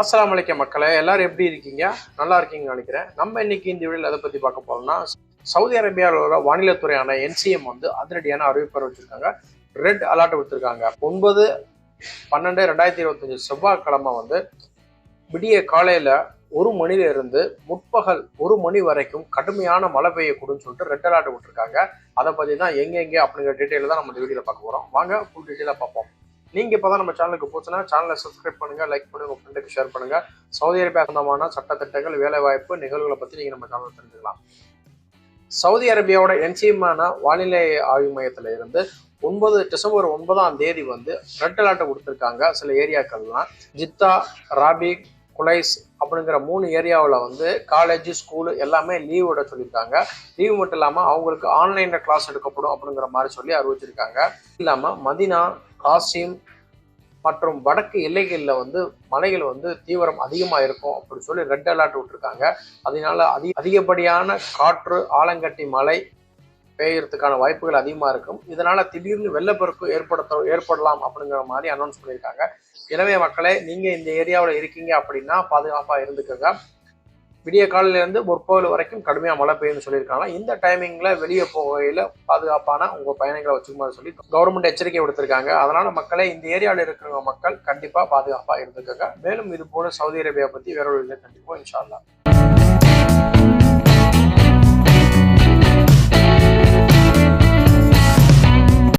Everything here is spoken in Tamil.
அஸ்ஸலாமு அலைக்கும் மக்களே, எல்லாரும் எப்படி இருக்கீங்க? நல்லா இருக்கீங்கன்னு நினைக்கிறேன். நம்ம இன்னைக்கு இந்த வீடியோவில் எதை பற்றி பார்க்க போறோம்னா, சவுதி அரேபியாவில் உள்ள வானிலைத்துறையான என்சிஎம் வந்து அதிரடியான அறிவிப்பை வச்சிருக்காங்க. ரெட் அலர்ட் கொடுத்துருக்காங்க. 9/12/2025 செவ்வாய்க்கிழமை வந்து விடிய காலையில 1 மணில இருந்து முற்பகல் 1 மணி வரைக்கும் கடுமையான மழை பெய்யக்கூடும் சொல்லிட்டு ரெட் அலர்ட் விட்டுருக்காங்க. அதை பத்தி தான் எங்க அப்படிங்கிற டீட்டெயில் தான் நம்ம இந்த வீடியோல பார்க்க போறோம். வாங்க ஃபுல் டீட்டெயிலாக பார்ப்போம். நீங்க இப்பதான் நம்ம சேனலுக்கு போச்சுன்னா சேனலை சப்ஸ்கிரைப் பண்ணுங்க, லைக் பண்ணுங்க, உங்க ஃப்ரெண்டுக்கு ஷேர் பண்ணுங்க. சவுதி அரேபியா சம்பந்தமான சட்டத்திட்டங்கள், வேலை வாய்ப்பு, நிகழ்வுகளை பத்தி நீங்க நம்ம சேனல் தெரிஞ்சுக்கலாம். சவுதி அரேபியாவோட என்சிஎம்மான வானிலை ஆய்வு மையத்துல இருந்து 9 டிசம்பர் 9 வந்து ரெட் அலர்ட் கொடுத்துருக்காங்க. சில ஏரியாக்கள்லாம் ஜித்தா, ராபிக், குலைஸ் அப்படிங்கிற 3 ஏரியாவில் வந்து காலேஜ், ஸ்கூலு எல்லாமே லீவ் விட சொல்லியிருக்காங்க. லீவ் மட்டும் இல்லாமல் அவங்களுக்கு ஆன்லைனில் கிளாஸ் எடுக்கப்படும் அப்படிங்கிற மாதிரி சொல்லி அறிவிச்சிருக்காங்க. இல்லாமல் மதினா, காசிம் மற்றும் வடக்கு எல்லைகளில் வந்து மழைகள் வந்து தீவிரம் அதிகமாக இருக்கும் அப்படின்னு சொல்லி ரெட் அலர்ட் விட்டுருக்காங்க. அதனால அதிகப்படியான காற்று, ஆலங்கட்டி மழை பெய்யறதுக்கான வாய்ப்புகள் அதிகமாக இருக்கும். இதனால திடீர்னு வெள்ளப்பெருக்கு ஏற்படலாம் அப்படிங்கிற மாதிரி அனௌன்ஸ் பண்ணியிருக்காங்க. எனவே மக்களே, நீங்க இந்த ஏரியாவில் இருக்கீங்க அப்படின்னா பாதுகாப்பாக இருந்துக்கோங்க. விடிய காலையிலேருந்து முற்பகல் வரைக்கும் கடுமையாக மழை பெய்யும்னு சொல்லியிருக்காங்க. இந்த டைமிங்கில் வெளியே போகையில் பாதுகாப்பான உங்கள் பயணங்களை வச்சுக்கணும் சொல்லி கவர்மெண்ட் எச்சரிக்கை விடுத்திருக்காங்க. அதனால் மக்களே, இந்த ஏரியாவில் இருக்கிற மக்கள் கண்டிப்பாக பாதுகாப்பாக இருந்துக்கோங்க. மேலும் இது போல சவுதி அரேபியா பற்றி வேற ஒரு கண்டிப்பாக இன்ஷா அல்லாஹ்.